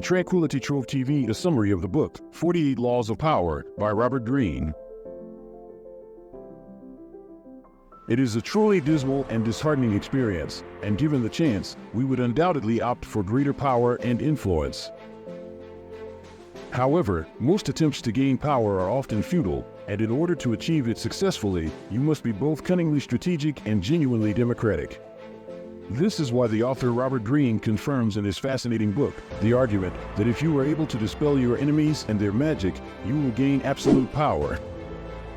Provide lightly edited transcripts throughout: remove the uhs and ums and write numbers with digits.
Tranquility Trove TV a summary of the book, 48 Laws of Power by Robert Greene. It is a truly dismal and disheartening experience, and given the chance, we would undoubtedly opt for greater power and influence. However, most attempts to gain power are often futile, and in order to achieve it successfully, you must be both cunningly strategic and genuinely democratic. This is why the author Robert Greene confirms in his fascinating book the argument that if you are able to dispel your enemies and their magic, you will gain absolute power.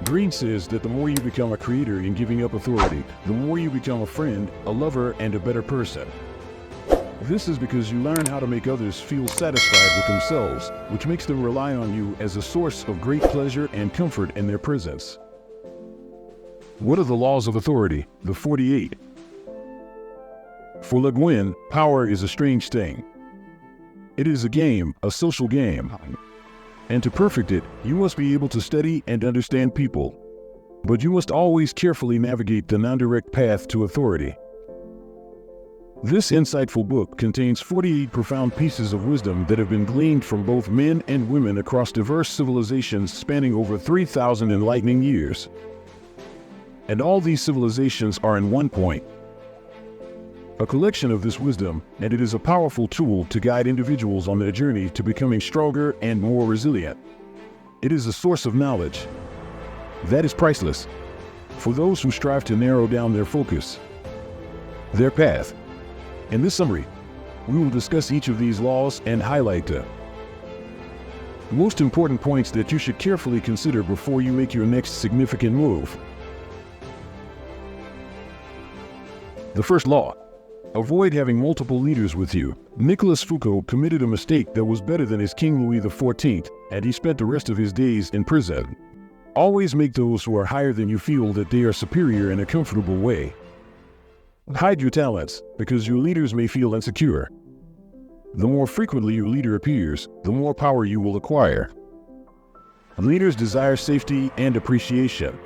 Greene says that the more you become a creator in giving up authority, the more you become a friend, a lover, and a better person. This is because you learn how to make others feel satisfied with themselves, which makes them rely on you as a source of great pleasure and comfort in their presence. What are the laws of authority? The 48. For Le Guin, power is a strange thing. It is a game, a social game. And to perfect it, you must be able to study and understand people. But you must always carefully navigate the non-direct path to authority. This insightful book contains 48 profound pieces of wisdom that have been gleaned from both men and women across diverse civilizations spanning over 3,000 enlightening years. And all these civilizations are in one point: a collection of this wisdom, and it is a powerful tool to guide individuals on their journey to becoming stronger and more resilient. It is a source of knowledge that is priceless for those who strive to narrow down their focus, their path. In this summary, we will discuss each of these laws and highlight the most important points that you should carefully consider before you make your next significant move. The first law: avoid having multiple leaders with you. Nicolas Foucault committed a mistake that was better than his King Louis XIV, and he spent the rest of his days in prison. Always make those who are higher than you feel that they are superior in a comfortable way. Hide your talents, because your leaders may feel insecure. The more frequently your leader appears, the more power you will acquire. Leaders desire safety and appreciation.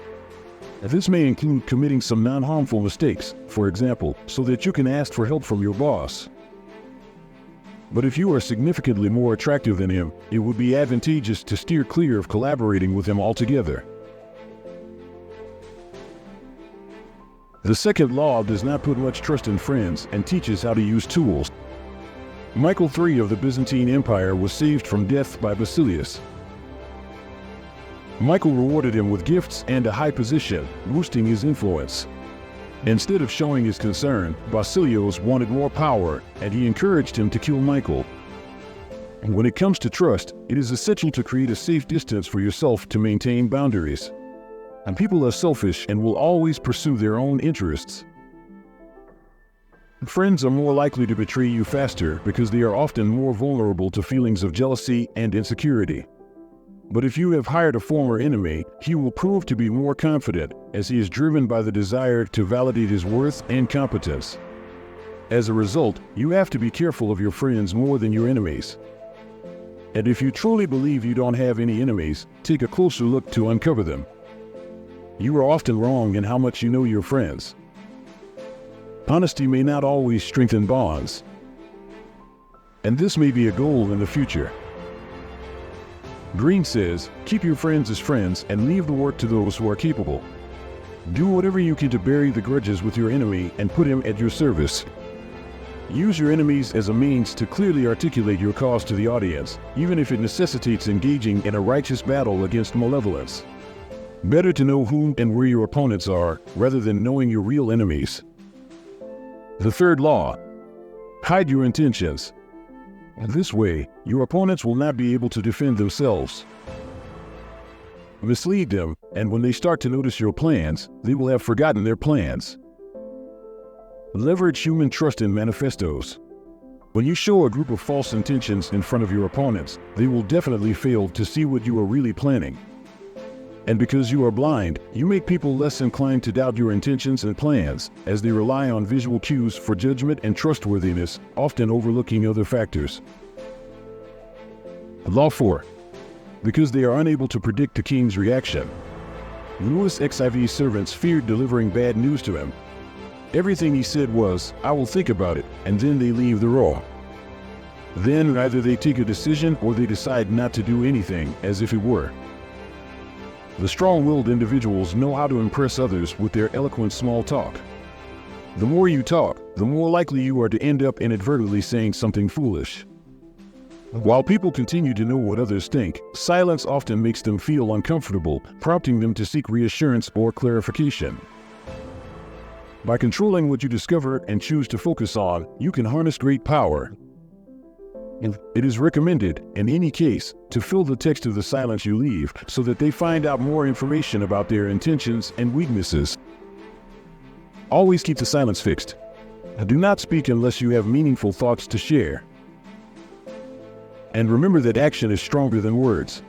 This may include committing some non-harmful mistakes, for example, so that you can ask for help from your boss. But if you are significantly more attractive than him, it would be advantageous to steer clear of collaborating with him altogether. The second law does not put much trust in friends and teaches how to use tools. Michael III of the Byzantine Empire was saved from death by Basilius. Michael rewarded him with gifts and a high position, boosting his influence. Instead of showing his concern, Basilius wanted more power, and he encouraged him to kill Michael. When it comes to trust, it is essential to create a safe distance for yourself to maintain boundaries. And people are selfish and will always pursue their own interests. Friends are more likely to betray you faster because they are often more vulnerable to feelings of jealousy and insecurity. But if you have hired a former enemy, he will prove to be more confident, as he is driven by the desire to validate his worth and competence. As a result, you have to be careful of your friends more than your enemies. And if you truly believe you don't have any enemies, take a closer look to uncover them. You are often wrong in how much you know your friends. Honesty may not always strengthen bonds, and this may be a goal in the future. Greene says, keep your friends as friends and leave the work to those who are capable. Do whatever you can to bury the grudges with your enemy and put him at your service. Use your enemies as a means to clearly articulate your cause to the audience, even if it necessitates engaging in a righteous battle against malevolence. Better to know whom and where your opponents are, rather than knowing your real enemies. The third law: hide your intentions. This way, your opponents will not be able to defend themselves. Mislead them, and when they start to notice your plans, they will have forgotten their plans. Leverage human trust in manifestos. When you show a group of false intentions in front of your opponents, they will definitely fail to see what you are really planning. And because you are blind, you make people less inclined to doubt your intentions and plans, as they rely on visual cues for judgment and trustworthiness, often overlooking other factors. Law 4. Because they are unable to predict the king's reaction. Louis XIV's servants feared delivering bad news to him. Everything he said was, "I will think about it," and then they leave the room. Then either they take a decision or they decide not to do anything, as if it were. The strong-willed individuals know how to impress others with their eloquent small talk. The more you talk, the more likely you are to end up inadvertently saying something foolish. While people continue to know what others think, silence often makes them feel uncomfortable, prompting them to seek reassurance or clarification. By controlling what you discover and choose to focus on, you can harness great power. It is recommended, in any case, to fill the text of the silence you leave so that they find out more information about their intentions and weaknesses. Always keep the silence fixed. Do not speak unless you have meaningful thoughts to share. And remember that action is stronger than words.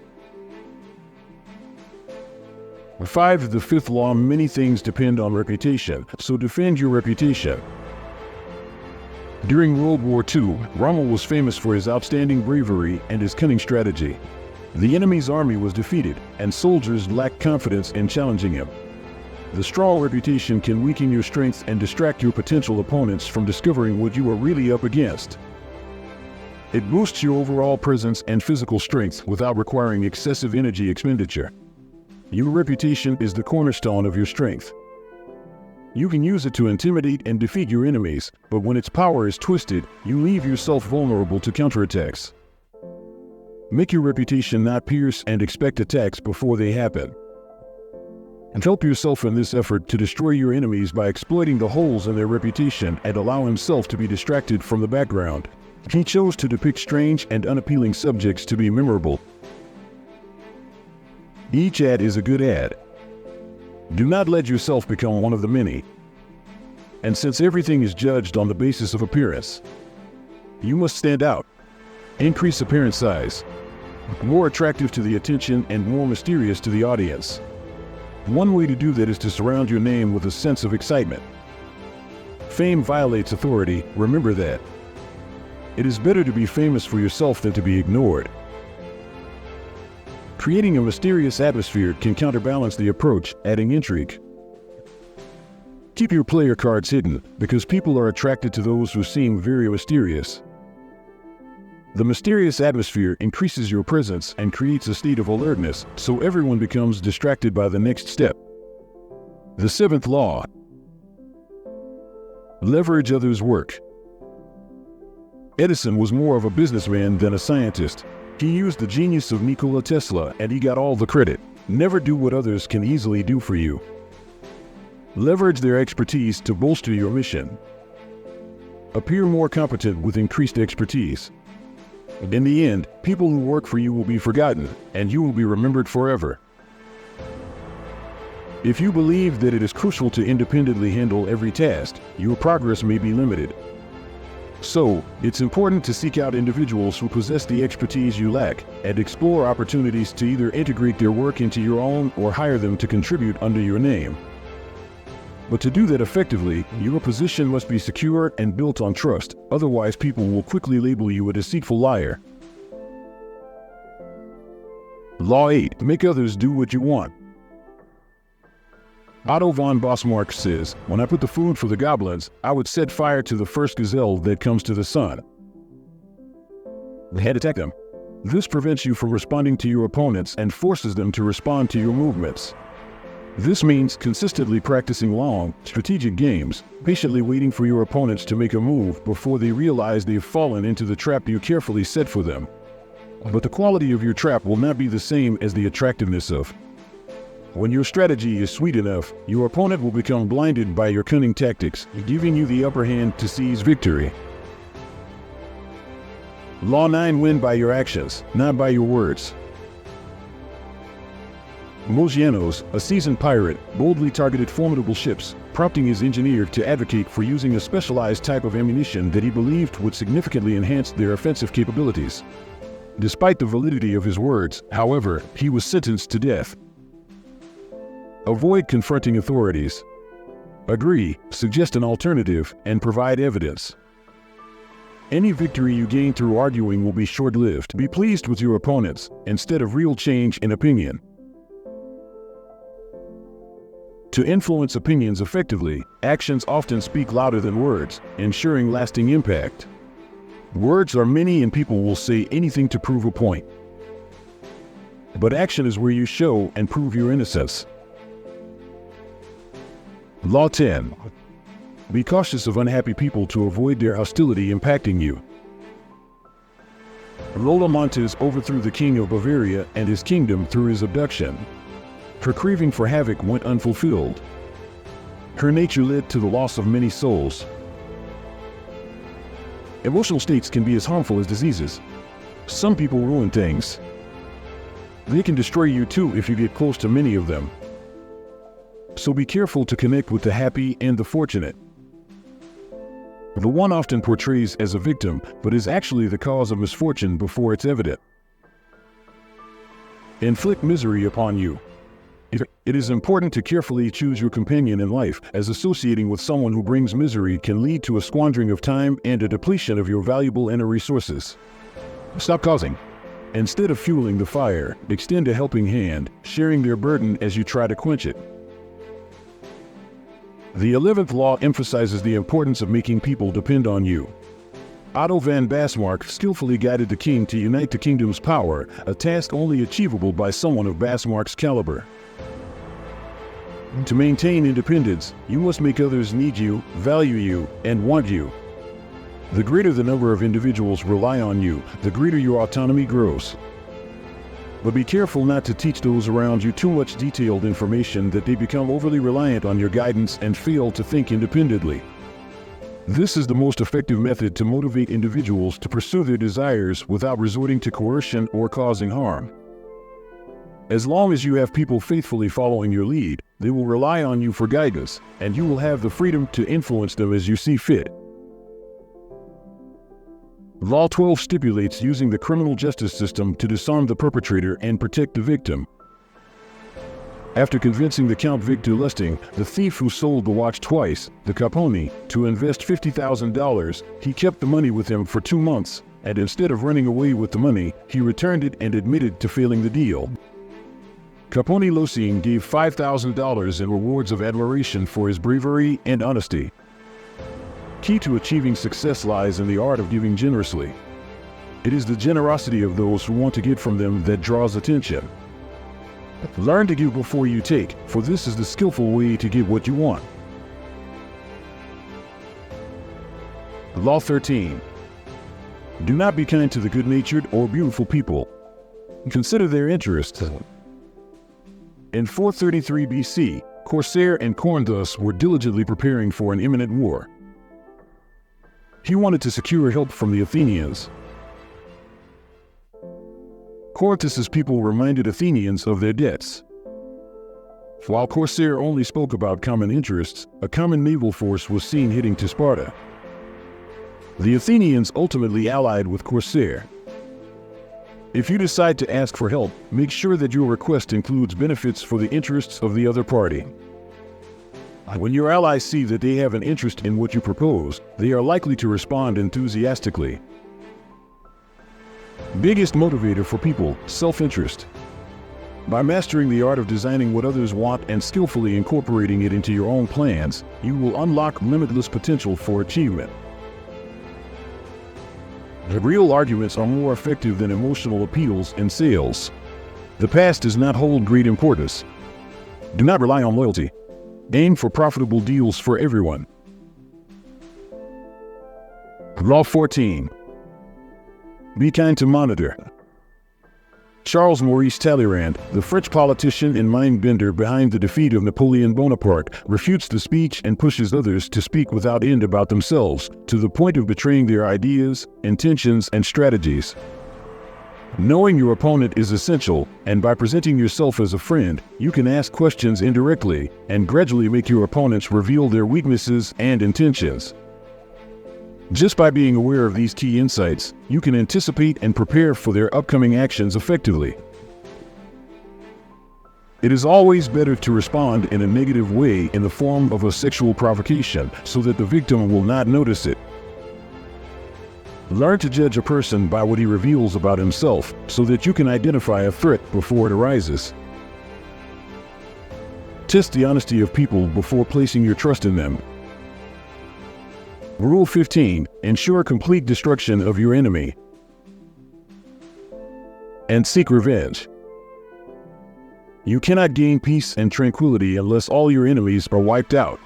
5. The fifth law: many things depend on reputation, so defend your reputation. During World War II, Rommel was famous for his outstanding bravery and his cunning strategy. The enemy's army was defeated, and soldiers lacked confidence in challenging him. The strong reputation can weaken your strength and distract your potential opponents from discovering what you are really up against. It boosts your overall presence and physical strength without requiring excessive energy expenditure. Your reputation is the cornerstone of your strength. You can use it to intimidate and defeat your enemies, but when its power is twisted, you leave yourself vulnerable to counterattacks. Make your reputation not pierce and expect attacks before they happen. And help yourself in this effort to destroy your enemies by exploiting the holes in their reputation and allow himself to be distracted from the background. He chose to depict strange and unappealing subjects to be memorable. Each ad is a good ad. Do not let yourself become one of the many. And since everything is judged on the basis of appearance, you must stand out. Increase appearance size. More attractive to the attention and more mysterious to the audience. One way to do that is to surround your name with a sense of excitement. Fame violates authority, remember that. It is better to be famous for yourself than to be ignored. Creating a mysterious atmosphere can counterbalance the approach, adding intrigue. Keep your player cards hidden, because people are attracted to those who seem very mysterious. The mysterious atmosphere increases your presence and creates a state of alertness, so everyone becomes distracted by the next step. The seventh law: leverage others' work. Edison was more of a businessman than a scientist. He used the genius of Nikola Tesla and he got all the credit. Never do what others can easily do for you. Leverage their expertise to bolster your mission. Appear more competent with increased expertise. In the end, people who work for you will be forgotten, and you will be remembered forever. If you believe that it is crucial to independently handle every task, your progress may be limited. So, it's important to seek out individuals who possess the expertise you lack and explore opportunities to either integrate their work into your own or hire them to contribute under your name. But to do that effectively, your position must be secure and built on trust, otherwise people will quickly label you a deceitful liar. Law 8. Make others do what you want. Otto von Bismarck says, "When I put the food for the goblins, I would set fire to the first gazelle that comes to the sun." Head attack them. This prevents you from responding to your opponents and forces them to respond to your movements. This means consistently practicing long, strategic games, patiently waiting for your opponents to make a move before they realize they've fallen into the trap you carefully set for them. But the quality of your trap will not be the same as the attractiveness of. When your strategy is sweet enough, your opponent will become blinded by your cunning tactics, giving you the upper hand to seize victory. Law 9. Win by your actions, not by your words. Mogianos, a seasoned pirate, boldly targeted formidable ships, prompting his engineer to advocate for using a specialized type of ammunition that he believed would significantly enhance their offensive capabilities. Despite the validity of his words, however, he was sentenced to death. Avoid confronting authorities. Agree, suggest an alternative, and provide evidence. Any victory you gain through arguing will be short-lived. Be pleased with your opponents, instead of real change in opinion. To influence opinions effectively, actions often speak louder than words, ensuring lasting impact. Words are many and people will say anything to prove a point. But action is where you show and prove your innocence. Law 10. Be cautious of unhappy people to avoid their hostility impacting you. Lola Montez overthrew the king of Bavaria and his kingdom through his abduction. Her craving for havoc went unfulfilled. Her nature led to the loss of many souls. Emotional states can be as harmful as diseases. Some people ruin things. They can destroy you too if you get close to many of them. So be careful to connect with the happy and the fortunate. The one often portrays as a victim, but is actually the cause of misfortune before it's evident. Inflict misery upon you. It is important to carefully choose your companion in life, as associating with someone who brings misery can lead to a squandering of time and a depletion of your valuable inner resources. Stop causing. Instead of fueling the fire, extend a helping hand, sharing their burden as you try to quench it. The 11th law emphasizes the importance of making people depend on you. Otto van Bismarck skillfully guided the king to unite the kingdom's power, a task only achievable by someone of Bismarck's caliber. To maintain independence, you must make others need you, value you, and want you. The greater the number of individuals rely on you, the greater your autonomy grows. But be careful not to teach those around you too much detailed information that they become overly reliant on your guidance and fail to think independently. This is the most effective method to motivate individuals to pursue their desires without resorting to coercion or causing harm. As long as you have people faithfully following your lead, they will rely on you for guidance, and you will have the freedom to influence them as you see fit. Law 12 stipulates using the criminal justice system to disarm the perpetrator and protect the victim. After convincing the Count Victor Lustig, the thief who sold the watch twice, the Capone, to invest $50,000, he kept the money with him for 2 months, and instead of running away with the money, he returned it and admitted to failing the deal. Capone Lustig gave $5,000 in rewards of admiration for his bravery and honesty. Key to achieving success lies in the art of giving generously. It is the generosity of those who want to get from them that draws attention. Learn to give before you take, for this is the skillful way to get what you want. Law 13. Do not be kind to the good-natured or beautiful people. Consider their interests. In 433 BC, Corsair and Cornthus were diligently preparing for an imminent war. He wanted to secure help from the Athenians. Corinthus's people reminded Athenians of their debts. While Corsair only spoke about common interests, a common naval force was seen heading to Sparta. The Athenians ultimately allied with Corsair. If you decide to ask for help, make sure that your request includes benefits for the interests of the other party. When your allies see that they have an interest in what you propose, they are likely to respond enthusiastically. Biggest motivator for people, self-interest. By mastering the art of designing what others want and skillfully incorporating it into your own plans, you will unlock limitless potential for achievement. Real arguments are more effective than emotional appeals in sales. The past does not hold great importance. Do not rely on loyalty. Aim for profitable deals for everyone. Law 14. Be kind to monitor. Charles Maurice Talleyrand, the French politician and mind-bender behind the defeat of Napoleon Bonaparte, refutes the speech and pushes others to speak without end about themselves, to the point of betraying their ideas, intentions, and strategies. Knowing your opponent is essential, and by presenting yourself as a friend, you can ask questions indirectly and gradually make your opponents reveal their weaknesses and intentions. Just by being aware of these key insights, you can anticipate and prepare for their upcoming actions effectively. It is always better to respond in a negative way in the form of a sexual provocation so that the victim will not notice it. Learn to judge a person by what he reveals about himself so that you can identify a threat before it arises. Test the honesty of people before placing your trust in them. Rule 15. Ensure complete destruction of your enemy and seek revenge. You cannot gain peace and tranquility unless all your enemies are wiped out.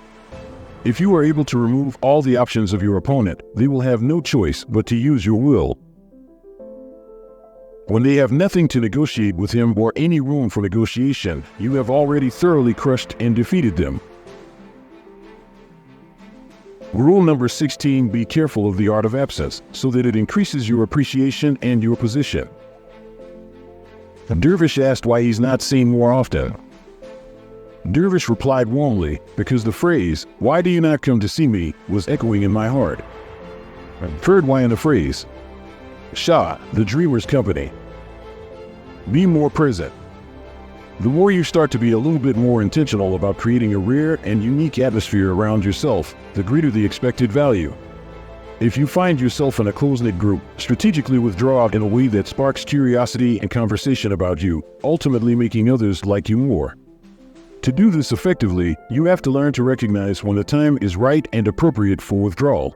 If you are able to remove all the options of your opponent, they will have no choice but to use your will. When they have nothing to negotiate with him or any room for negotiation, you have already thoroughly crushed and defeated them. Rule number 16. Be careful of the art of absence, so that it increases your appreciation and your position. Dervish asked why he's not seen more often. Dervish replied warmly, because the phrase, "Why do you not come to see me?" was echoing in my heart. Third why in the phrase, Shah, the dreamer's company. Be more present. The more you start to be a little bit more intentional about creating a rare and unique atmosphere around yourself, the greater the expected value. If you find yourself in a close-knit group, strategically withdraw out in a way that sparks curiosity and conversation about you, ultimately making others like you more. To do this effectively, you have to learn to recognize when the time is right and appropriate for withdrawal.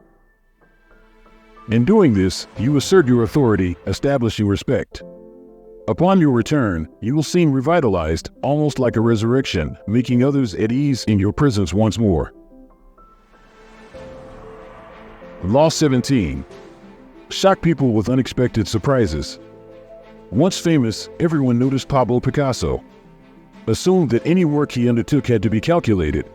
In doing this, you assert your authority, establishing respect. Upon your return, you will seem revitalized, almost like a resurrection, making others at ease in your presence once more. Law 17. Shock people with unexpected surprises. Once famous, everyone noticed Pablo Picasso, assumed that any work he undertook had to be calculated.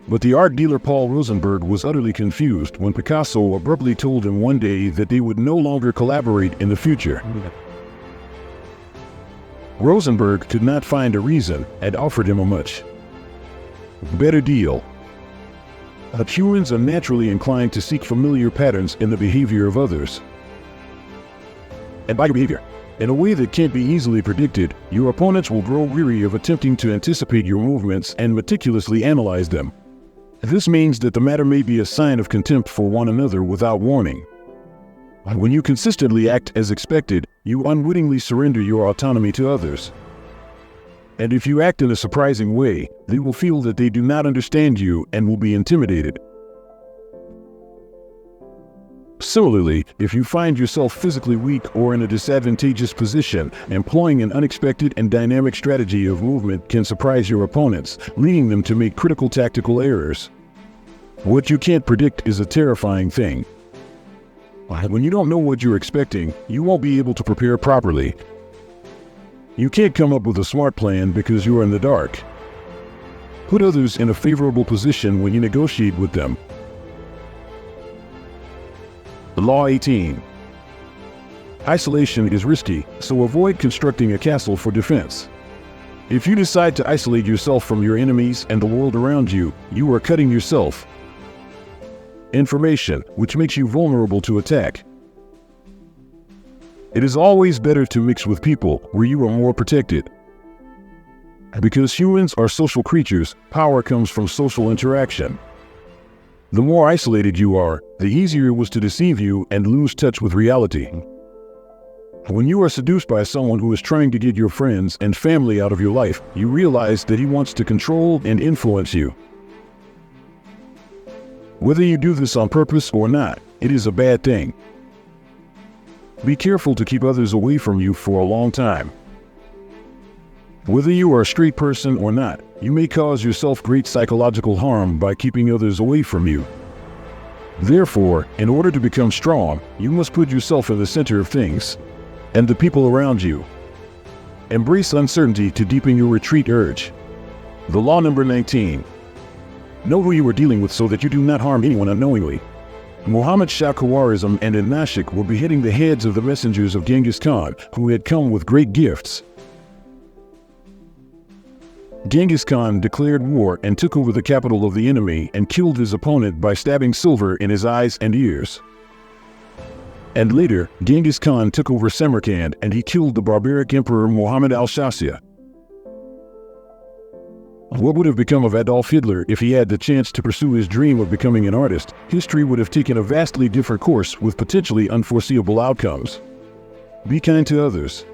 But the art dealer Paul Rosenberg was utterly confused when Picasso abruptly told him one day that they would no longer collaborate in the future. Rosenberg could not find a reason and offered him a much better deal. Humans are naturally inclined to seek familiar patterns in the behavior of others. And by your behavior, in a way that can't be easily predicted, your opponents will grow weary of attempting to anticipate your movements and meticulously analyze them. This means that the matter may be a sign of contempt for one another without warning. When you consistently act as expected, you unwittingly surrender your autonomy to others. And if you act in a surprising way, they will feel that they do not understand you and will be intimidated. Similarly, if you find yourself physically weak or in a disadvantageous position, employing an unexpected and dynamic strategy of movement can surprise your opponents, leading them to make critical tactical errors. What you can't predict is a terrifying thing. When you don't know what you're expecting, you won't be able to prepare properly. You can't come up with a smart plan because you're in the dark. Put others in a favorable position when you negotiate with them. Law 18. Isolation is risky, so avoid constructing a castle for defense. If you decide to isolate yourself from your enemies and the world around you, you are cutting yourself information, which makes you vulnerable to attack. It is always better to mix with people where you are more protected. Because humans are social creatures, power comes from social interaction. The more isolated you are, the easier it was to deceive you and lose touch with reality. When you are seduced by someone who is trying to get your friends and family out of your life, you realize that he wants to control and influence you. Whether you do this on purpose or not, it is a bad thing. Be careful to keep others away from you for a long time. Whether you are a straight person or not, you may cause yourself great psychological harm by keeping others away from you. Therefore, in order to become strong, you must put yourself in the center of things and the people around you. Embrace uncertainty to deepen your retreat urge. The law number 19. Know who you are dealing with so that you do not harm anyone unknowingly. Muhammad Shah Khawarizm and Nashik were beheading the heads of the messengers of Genghis Khan, who had come with great gifts. Genghis Khan declared war and took over the capital of the enemy and killed his opponent by stabbing silver in his eyes and ears. And later, Genghis Khan took over Samarkand and he killed the barbaric emperor Muhammad al-Shasya. What would have become of Adolf Hitler if he had the chance to pursue his dream of becoming an artist? History would have taken a vastly different course with potentially unforeseeable outcomes. Be kind to others.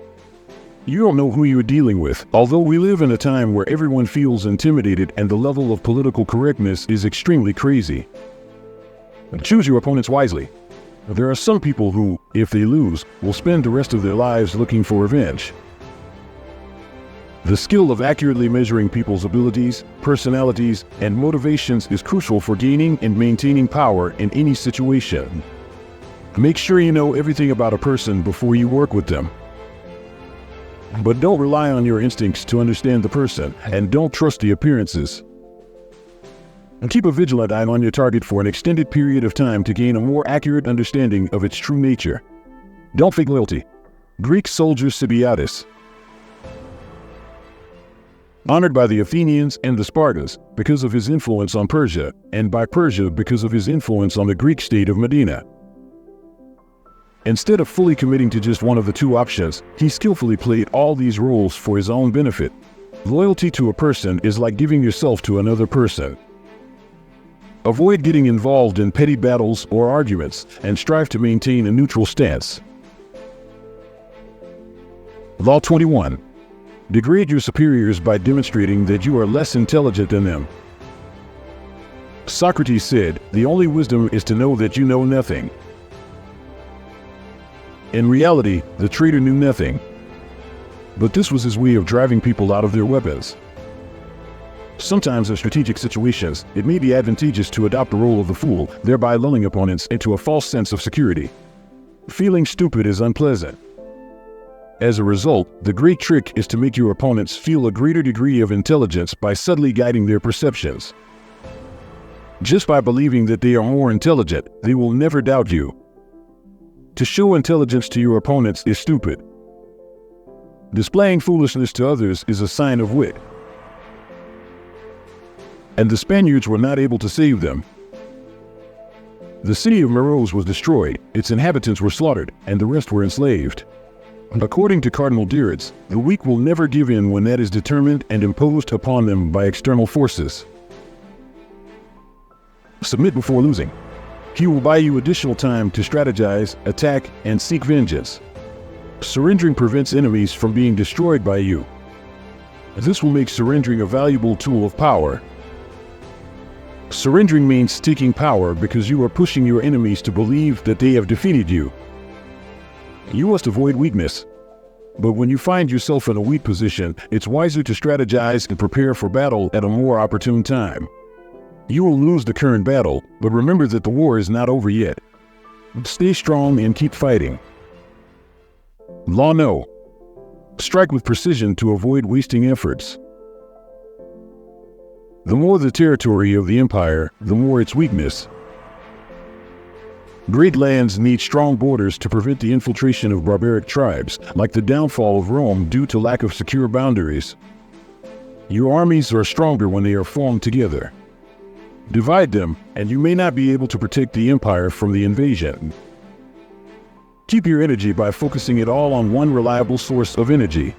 You don't know who you're dealing with. Although we live in a time where everyone feels intimidated and the level of political correctness is extremely crazy, Choose your opponents wisely. There are some people who, if they lose, will spend the rest of their lives looking for revenge. The skill of accurately measuring people's abilities, personalities, and motivations is crucial for gaining and maintaining power in any situation. Make sure you know everything about a person before you work with them. But don't rely on your instincts to understand the person, and don't trust the appearances. And keep a vigilant eye on your target for an extended period of time to gain a more accurate understanding of its true nature. Don't fake loyalty. Greek soldier Sybiatis. Honored by the Athenians and the Spartans because of his influence on Persia, and by Persia because of his influence on the Greek state of Medina. Instead of fully committing to just one of the two options, he skillfully played all these roles for his own benefit. Loyalty to a person is like giving yourself to another person. Avoid getting involved in petty battles or arguments, and strive to maintain a neutral stance. Law 21. Degrade your superiors by demonstrating that you are less intelligent than them. Socrates said, "The only wisdom is to know that you know nothing." In reality, the traitor knew nothing. But this was his way of driving people out of their weapons. Sometimes in strategic situations, it may be advantageous to adopt the role of the fool, thereby lulling opponents into a false sense of security. Feeling stupid is unpleasant. As a result, the great trick is to make your opponents feel a greater degree of intelligence by subtly guiding their perceptions. Just by believing that they are more intelligent, they will never doubt you. To show intelligence to your opponents is stupid. Displaying foolishness to others is a sign of wit. And the Spaniards were not able to save them. The city of Meroz was destroyed, its inhabitants were slaughtered, and the rest were enslaved. According to Cardinal Diritz, the weak will never give in when that is determined and imposed upon them by external forces. Submit before losing. He will buy you additional time to strategize, attack, and seek vengeance. Surrendering prevents enemies from being destroyed by you. This will make surrendering a valuable tool of power. Surrendering means taking power because you are pushing your enemies to believe that they have defeated you. You must avoid weakness. But when you find yourself in a weak position, it's wiser to strategize and prepare for battle at a more opportune time. You will lose the current battle, but remember that the war is not over yet. Stay strong and keep fighting. Law no. Strike with precision to avoid wasting efforts. The more the territory of the empire, the more its weakness. Great lands need strong borders to prevent the infiltration of barbaric tribes, like the downfall of Rome due to lack of secure boundaries. Your armies are stronger when they are formed together. Divide them, and you may not be able to protect the empire from the invasion. Keep your energy by focusing it all on one reliable source of energy.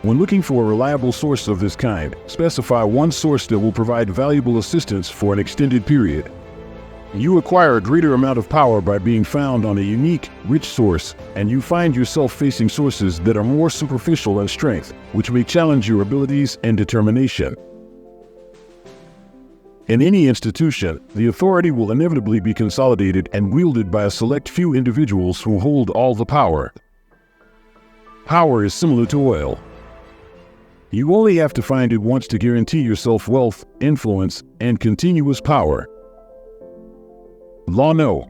When looking for a reliable source of this kind, specify one source that will provide valuable assistance for an extended period. You acquire a greater amount of power by being found on a unique, rich source, and you find yourself facing sources that are more superficial in strength, which may challenge your abilities and determination. In any institution, the authority will inevitably be consolidated and wielded by a select few individuals who hold all the power. Power is similar to oil. You only have to find it once to guarantee yourself wealth, influence, and continuous power. Law no.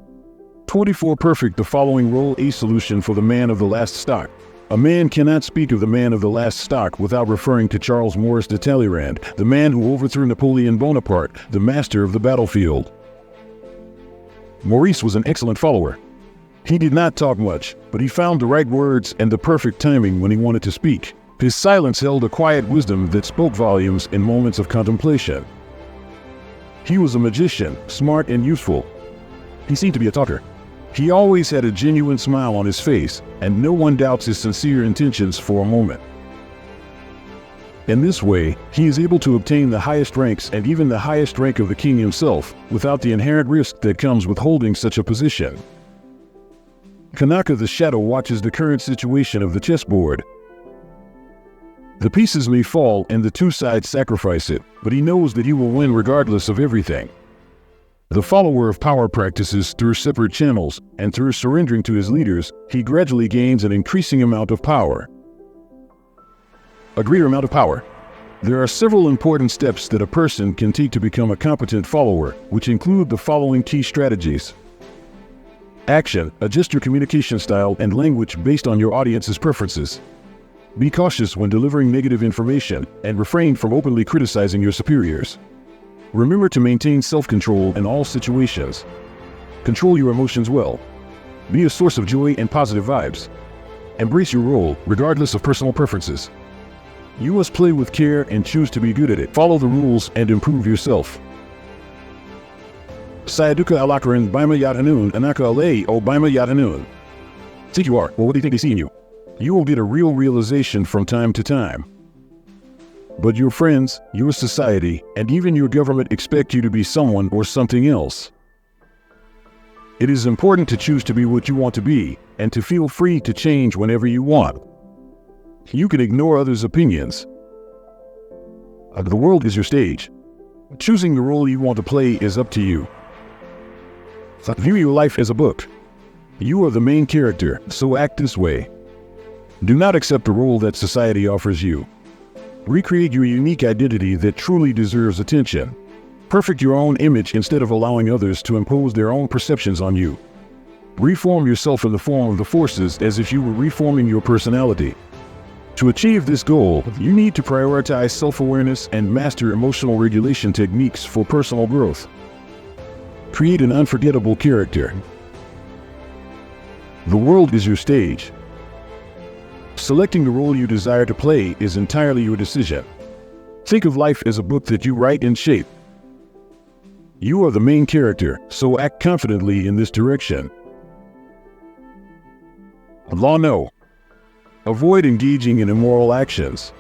24 Perfect the following role A solution for the man of the last stock. A man cannot speak of the man of the last stock without referring to Charles Maurice de Talleyrand, the man who overthrew Napoleon Bonaparte, the master of the battlefield. Maurice was an excellent follower. He did not talk much, but he found the right words and the perfect timing when he wanted to speak. His silence held a quiet wisdom that spoke volumes in moments of contemplation. He was a magician, smart and useful. He seemed to be a talker. He always had a genuine smile on his face, and no one doubts his sincere intentions for a moment. In this way, he is able to obtain the highest ranks and even the highest rank of the king himself, without the inherent risk that comes with holding such a position. Kanaka the Shadow watches the current situation of the chessboard. The pieces may fall and the two sides sacrifice it, but he knows that he will win regardless of everything. The follower of power practices through separate channels, and through surrendering to his leaders, he gradually gains an increasing amount of power. A greater amount of power. There are several important steps that a person can take to become a competent follower, which include the following key strategies. Action. Adjust your communication style and language based on your audience's preferences. Be cautious when delivering negative information, and refrain from openly criticizing your superiors. Remember to maintain self-control in all situations. Control your emotions well. Be a source of joy and positive vibes. Embrace your role, regardless of personal preferences. You must play with care and choose to be good at it. Follow the rules and improve yourself. Sayaduka alakaran bima yatanun anaka alay o bima yatanun. Think you are, well, what do you think they see in you? You will get a real realization from time to time. But your friends, your society, and even your government expect you to be someone or something else. It is important to choose to be what you want to be, and to feel free to change whenever you want. You can ignore others' opinions. The world is your stage. Choosing the role you want to play is up to you. View your life as a book. You are the main character, so act this way. Do not accept the role that society offers you. Recreate your unique identity that truly deserves attention. Perfect your own image instead of allowing others to impose their own perceptions on you. Reform yourself in the form of the forces as if you were reforming your personality. To achieve this goal, you need to prioritize self-awareness and master emotional regulation techniques for personal growth. Create an unforgettable character. The world is your stage. Selecting the role you desire to play is entirely your decision. Think of life as a book that you write and shape. You are the main character, so act confidently in this direction. Law no. Avoid engaging in immoral actions.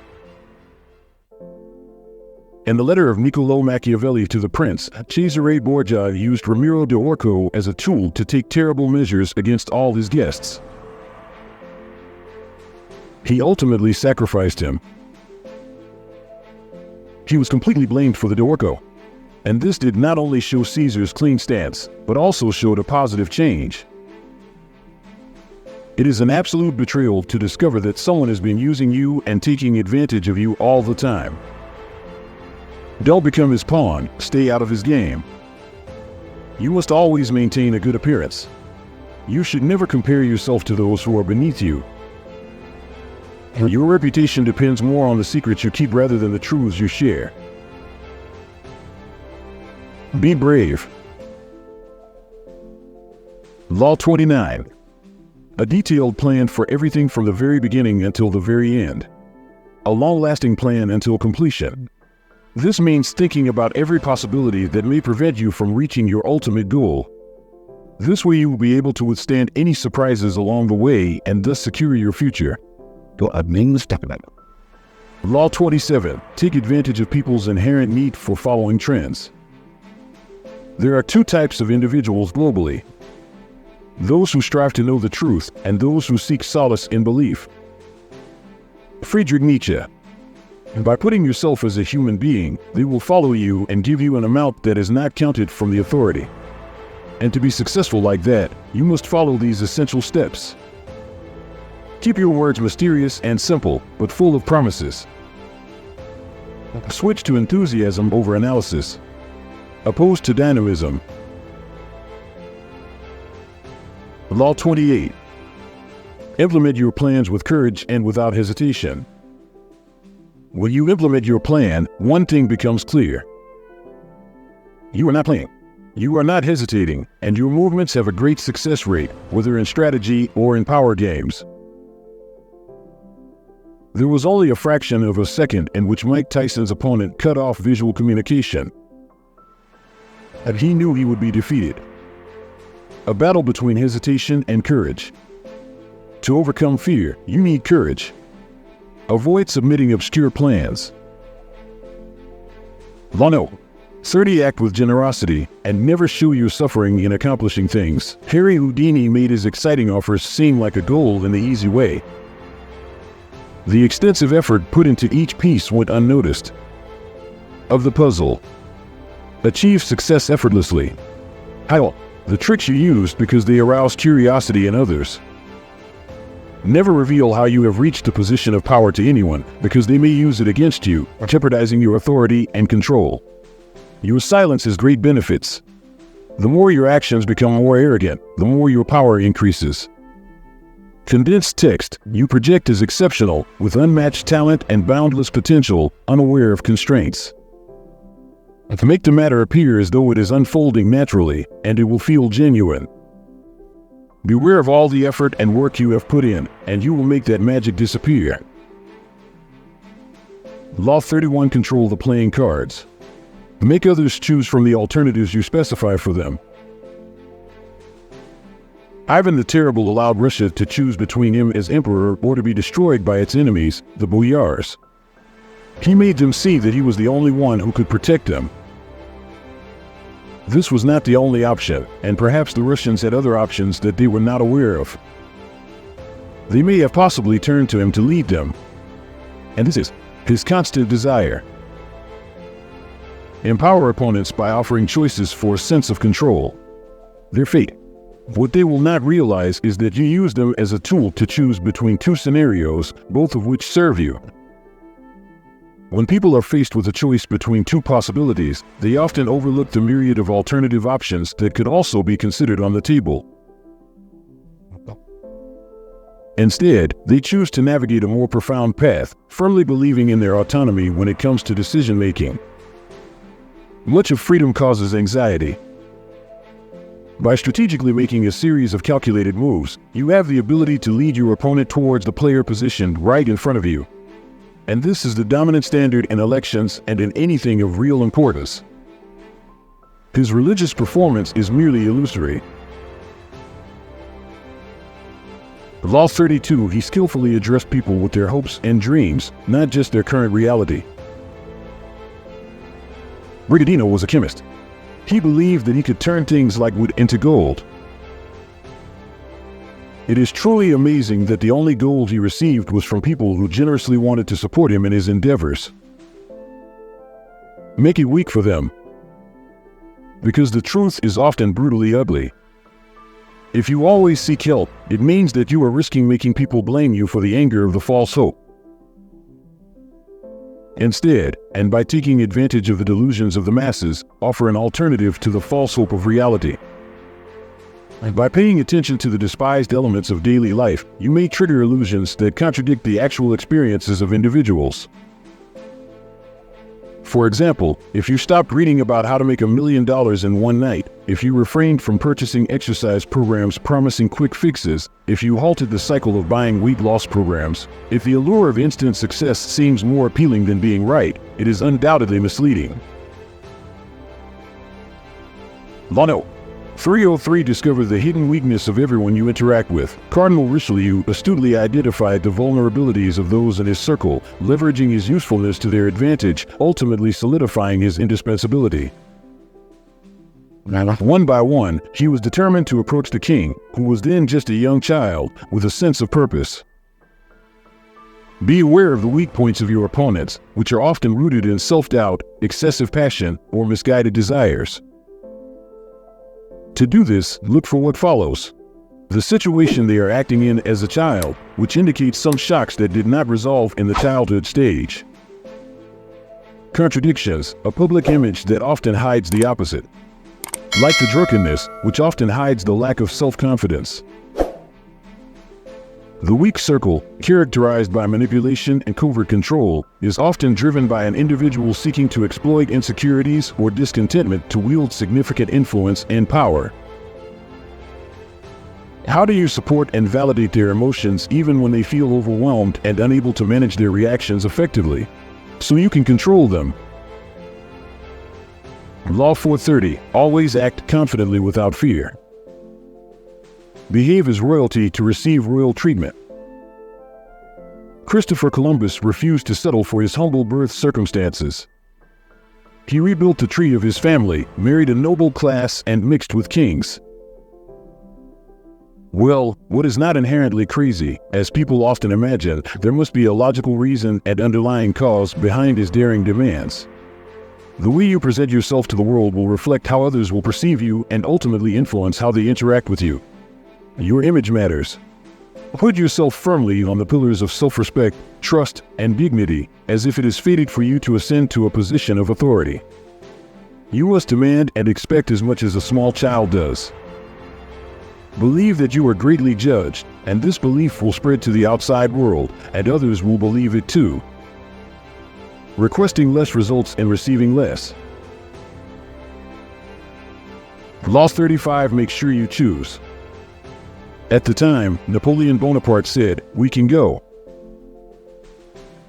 In the letter of Niccolò Machiavelli to the prince, Cesare Borgia used Ramiro de Orco as a tool to take terrible measures against all his guests. He ultimately sacrificed him. He was completely blamed for the de Orco, and this did not only show Caesar's clean stance, but also showed a positive change. It is an absolute betrayal to discover that someone has been using you and taking advantage of you all the time. Don't become his pawn, stay out of his game. You must always maintain a good appearance. You should never compare yourself to those who are beneath you. Your reputation depends more on the secrets you keep rather than the truths you share. Be brave. Law 29. A detailed plan for everything from the very beginning until the very end. A long-lasting plan until completion. This means thinking about every possibility that may prevent you from reaching your ultimate goal. This way you will be able to withstand any surprises along the way and thus secure your future. Law 27. Take advantage of people's inherent need for following trends. There are two types of individuals globally. Those who strive to know the truth and those who seek solace in belief. Friedrich Nietzsche. By putting yourself as a human being, they will follow you and give you an amount that is not counted from the authority. And to be successful like that, you must follow these essential steps. Keep your words mysterious and simple, but full of promises. Switch to enthusiasm over analysis. Opposed to dynamism. Law 28. Implement your plans with courage and without hesitation. When you implement your plan, one thing becomes clear. You are not playing. You are not hesitating, and your movements have a great success rate, whether in strategy or in power games. There was only a fraction of a second in which Mike Tyson's opponent cut off visual communication, and he knew he would be defeated. A battle between hesitation and courage. To overcome fear, you need courage. Avoid submitting obscure plans. Law no. 30. Act with generosity and never show your suffering in accomplishing things. Harry Houdini made his exciting offers seem like a goal in the easy way. The extensive effort put into each piece went unnoticed. Of the puzzle. Achieve success effortlessly. How? The tricks you used because they arouse curiosity in others. Never reveal how you have reached a position of power to anyone, because they may use it against you, jeopardizing your authority and control. Your silence has great benefits. The more your actions become more arrogant, the more your power increases. Condensed text you project as exceptional, with unmatched talent and boundless potential, unaware of constraints. To make the matter appear as though it is unfolding naturally, and it will feel genuine. Beware of all the effort and work you have put in, and you will make that magic disappear. Law 31. Control the playing cards. Make others choose from the alternatives you specify for them. Ivan the Terrible allowed Russia to choose between him as emperor or to be destroyed by its enemies, the boyars. He made them see that he was the only one who could protect them. This was not the only option, and perhaps the Russians had other options that they were not aware of. They may have possibly turned to him to lead them. And this is his constant desire. Empower opponents by offering choices for a sense of control. Their fate. What they will not realize is that you use them as a tool to choose between two scenarios, both of which serve you. When people are faced with a choice between two possibilities, they often overlook the myriad of alternative options that could also be considered on the table. Instead, they choose to navigate a more profound path, firmly believing in their autonomy when it comes to decision-making. Much of freedom causes anxiety. By strategically making a series of calculated moves, you have the ability to lead your opponent towards the player positioned right in front of you. And this is the dominant standard in elections and in anything of real importance. His religious performance is merely illusory. Law 32. He skillfully addressed people with their hopes and dreams, not just their current reality. Brigadino was a chemist. He believed that he could turn things like wood into gold. It is truly amazing that the only gold he received was from people who generously wanted to support him in his endeavors. Make it weak for them, because the truth is often brutally ugly. If you always seek help, it means that you are risking making people blame you for the anger of the false hope. Instead, and by taking advantage of the delusions of the masses, offer an alternative to the false hope of reality. By paying attention to the despised elements of daily life, you may trigger illusions that contradict the actual experiences of individuals. For example, if you stopped reading about how to make $1 million in one night, if you refrained from purchasing exercise programs promising quick fixes, if you halted the cycle of buying weight loss programs, if the allure of instant success seems more appealing than being right, it is undoubtedly misleading. Lano 303. Discover the hidden weakness of everyone you interact with. Cardinal Richelieu astutely identified the vulnerabilities of those in his circle, leveraging his usefulness to their advantage, ultimately solidifying his indispensability. One by one, he was determined to approach the king, who was then just a young child, with a sense of purpose. Be aware of the weak points of your opponents, which are often rooted in self-doubt, excessive passion, or misguided desires. To do this, look for what follows. The situation they are acting in as a child, which indicates some shocks that did not resolve in the childhood stage. Contradictions, a public image that often hides the opposite. Like the drunkenness, which often hides the lack of self-confidence. The weak circle, characterized by manipulation and covert control, is often driven by an individual seeking to exploit insecurities or discontentment to wield significant influence and power. How do you support and validate their emotions even when they feel overwhelmed and unable to manage their reactions effectively, so you can control them? Law 430. Always act confidently without fear. Behave as royalty to receive royal treatment. Christopher Columbus refused to settle for his humble birth circumstances. He rebuilt the tree of his family, married a noble class, and mixed with kings. Well, what is not inherently crazy, as people often imagine, there must be a logical reason and underlying cause behind his daring demands. The way you present yourself to the world will reflect how others will perceive you and ultimately influence how they interact with you. Your image matters. Put yourself firmly on the pillars of self-respect, trust, and dignity, as if it is fated for you to ascend to a position of authority. You must demand and expect as much as a small child does. Believe that you are greatly judged, and this belief will spread to the outside world, and others will believe it too. Requesting less results in receiving less. Law 35 makes sure you choose. At the time, Napoleon Bonaparte said, "We can go."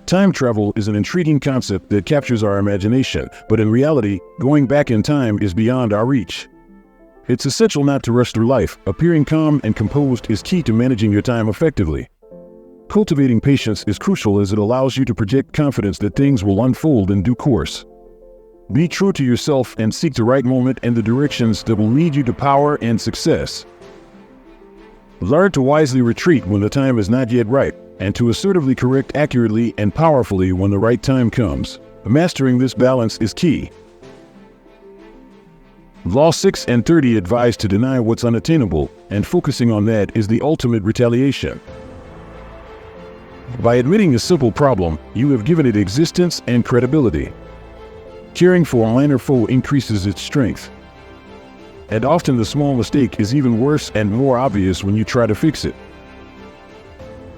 Time travel is an intriguing concept that captures our imagination, but in reality, going back in time is beyond our reach. It's essential not to rush through life. Appearing calm and composed is key to managing your time effectively. Cultivating patience is crucial as it allows you to project confidence that things will unfold in due course. Be true to yourself and seek the right moment and the directions that will lead you to power and success. Learn to wisely retreat when the time is not yet right, and to assertively correct accurately and powerfully when the right time comes. Mastering this balance is key. Law 6 and 30 advise to deny what's unattainable, and focusing on that is the ultimate retaliation. By admitting a simple problem, you have given it existence and credibility. Caring for a minor foe increases its strength. And often the small mistake is even worse and more obvious when you try to fix it.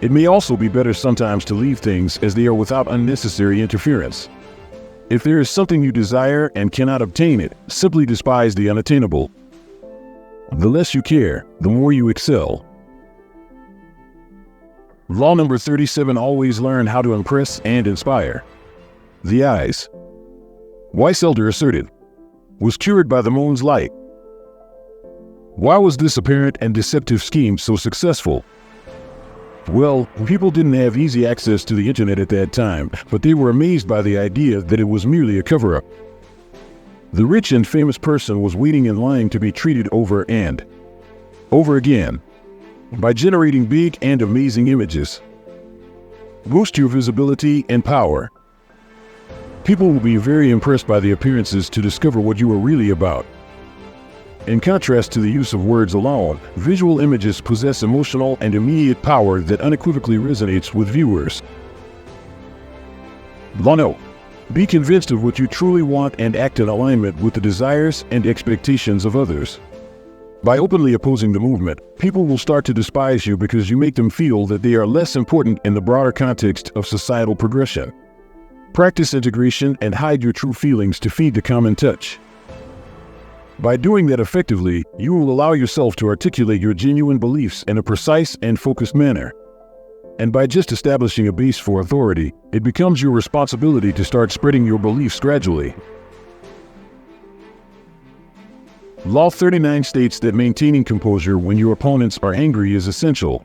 It may also be better sometimes to leave things as they are without unnecessary interference. If there is something you desire and cannot obtain it, simply despise the unattainable. The less you care, the more you excel. Law number 37, always learn how to impress and inspire. The eyes. Weiss Elder asserted, was cured by the moon's light. Why was this apparent and deceptive scheme so successful? Well, people didn't have easy access to the internet at that time, but they were amazed by the idea that it was merely a cover-up. The rich and famous person was waiting in line to be treated over and over again. By generating big and amazing images, boost your visibility and power. People will be very impressed by the appearances to discover what you are really about. In contrast to the use of words alone, visual images possess emotional and immediate power that unequivocally resonates with viewers. Law 9. Be convinced of what you truly want and act in alignment with the desires and expectations of others. By openly opposing the movement, people will start to despise you because you make them feel that they are less important in the broader context of societal progression. Practice integration and hide your true feelings to feed the common touch. By doing that effectively, you will allow yourself to articulate your genuine beliefs in a precise and focused manner. And by just establishing a base for authority, it becomes your responsibility to start spreading your beliefs gradually. Law 39 states that maintaining composure when your opponents are angry is essential.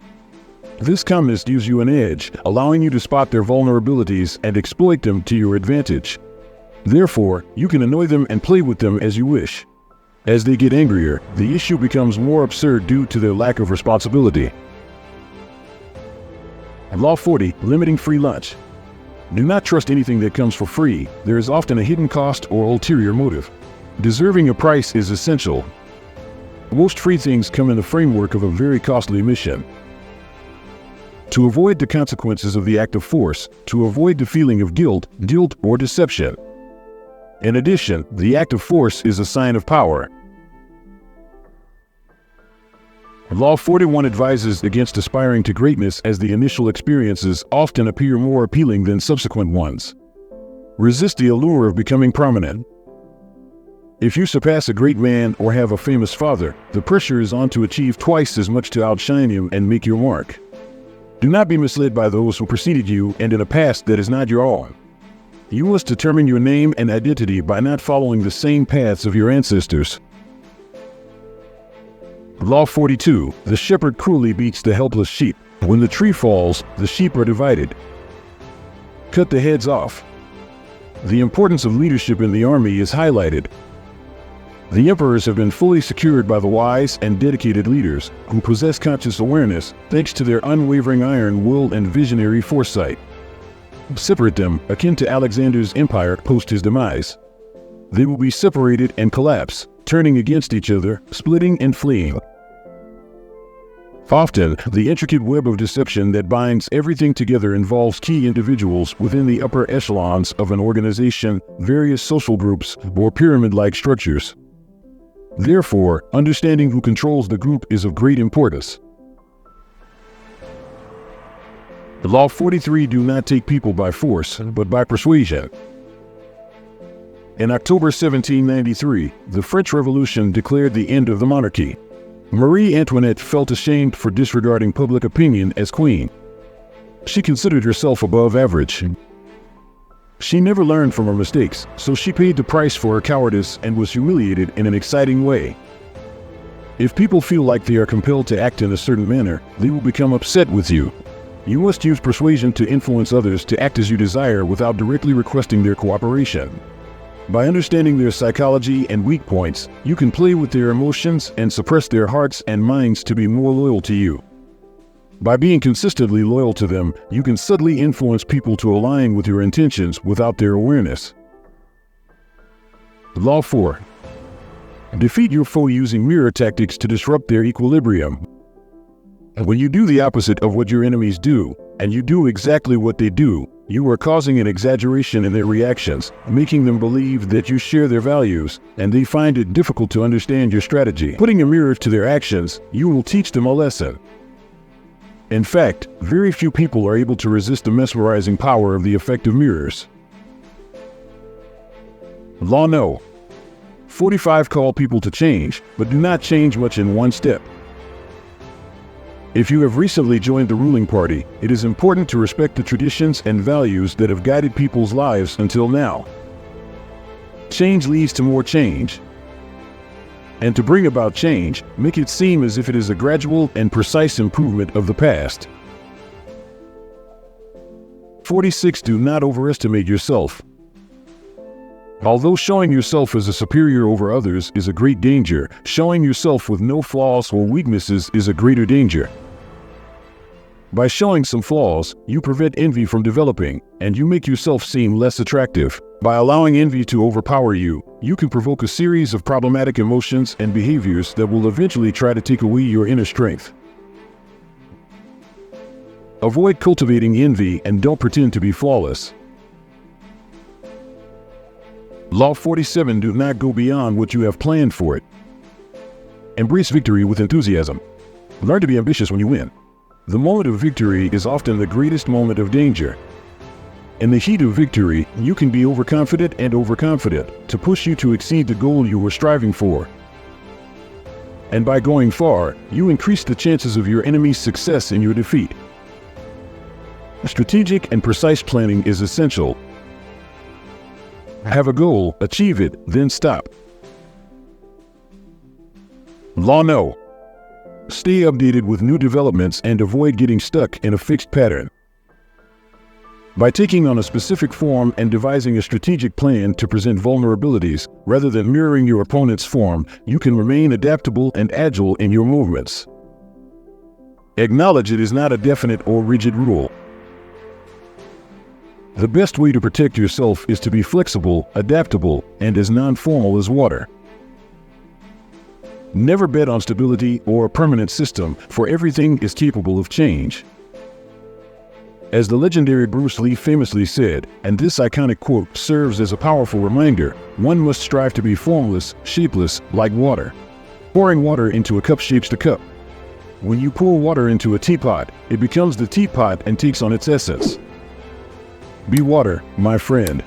This calmness gives you an edge, allowing you to spot their vulnerabilities and exploit them to your advantage. Therefore, you can annoy them and play with them as you wish. As they get angrier, the issue becomes more absurd due to their lack of responsibility. Law 40, limiting free lunch. Do not trust anything that comes for free. There is often a hidden cost or ulterior motive. Deserving a price is essential. Most free things come in the framework of a very costly mission. To avoid the consequences of the act of force, to avoid the feeling of guilt, or deception. In addition, the act of force is a sign of power. Law 41 advises against aspiring to greatness as the initial experiences often appear more appealing than subsequent ones. Resist the allure of becoming prominent. If you surpass a great man or have a famous father, the pressure is on to achieve twice as much to outshine him and make your mark. Do not be misled by those who preceded you and in a past that is not your own. You must determine your name and identity by not following the same paths of your ancestors. Law 42. The shepherd cruelly beats the helpless sheep. When the tree falls, the sheep are divided. Cut the heads off. The importance of leadership in the army is highlighted. The emperors have been fully secured by the wise and dedicated leaders who possess conscious awareness thanks to their unwavering iron will and visionary foresight. Separate them, akin to Alexander's empire post his demise. they will be separated and collapse, turning against each other, splitting and fleeing. Often, the intricate web of deception that binds everything together involves key individuals within the upper echelons of an organization, various social groups, or pyramid-like structures. Therefore, understanding who controls the group is of great importance. Law 43: do not take people by force, but by persuasion. In October 1793, the French Revolution declared the end of the monarchy. Marie Antoinette felt ashamed for disregarding public opinion as queen. She considered herself above average. She never learned from her mistakes, so she paid the price for her cowardice and was humiliated in an exciting way. If people feel like they are compelled to act in a certain manner, they will become upset with you. You must use persuasion to influence others to act as you desire without directly requesting their cooperation. By understanding their psychology and weak points, you can play with their emotions and suppress their hearts and minds to be more loyal to you. By being consistently loyal to them, you can subtly influence people to align with your intentions without their awareness. Law 4. Defeat your foe using mirror tactics to disrupt their equilibrium. When you do the opposite of what your enemies do, and you do exactly what they do, you are causing an exaggeration in their reactions, making them believe that you share their values, and they find it difficult to understand your strategy. Putting a mirror to their actions, you will teach them a lesson. In fact, very few people are able to resist the mesmerizing power of the effective mirrors. Law No. 45: call people to change, but do not change much in one step. If you have recently joined the ruling party, it is important to respect the traditions and values that have guided people's lives until now. Change leads to more change. And to bring about change, make it seem as if it is a gradual and precise improvement of the past. 46: do not overestimate yourself. Although showing yourself as a superior over others is a great danger, showing yourself with no flaws or weaknesses is a greater danger. By showing some flaws, you prevent envy from developing, and you make yourself seem less attractive. By allowing envy to overpower you, you can provoke a series of problematic emotions and behaviors that will eventually try to take away your inner strength. Avoid cultivating envy and don't pretend to be flawless. Law 47: do not go beyond what you have planned for it. Embrace victory with enthusiasm. Learn to be ambitious when you win. The moment of victory is often the greatest moment of danger. In the heat of victory, you can be overconfident to push you to exceed the goal you were striving for. And by going far, you increase the chances of your enemy's success in your defeat. Strategic and precise planning is essential. Have a goal, achieve it, then stop. Law No. Stay updated with new developments and avoid getting stuck in a fixed pattern. By taking on a specific form and devising a strategic plan to present vulnerabilities, rather than mirroring your opponent's form, you can remain adaptable and agile in your movements. Acknowledge it is not a definite or rigid rule. The best way to protect yourself is to be flexible, adaptable, and as non-formal as water. Never bet on stability or a permanent system, for everything is capable of change. As the legendary Bruce Lee famously said, and this iconic quote serves as a powerful reminder, one must strive to be formless, shapeless, like water. Pouring water into a cup shapes the cup. When you pour water into a teapot, it becomes the teapot and takes on its essence. Be water, my friend.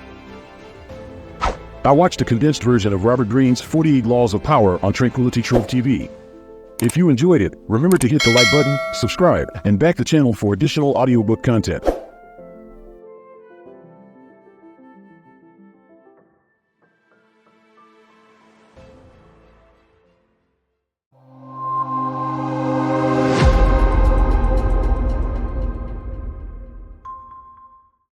I watched a condensed version of Robert Greene's 48 Laws of Power on Tranquility Trove TV. If you enjoyed it, remember to hit the like button, subscribe, and back the channel for additional audiobook content.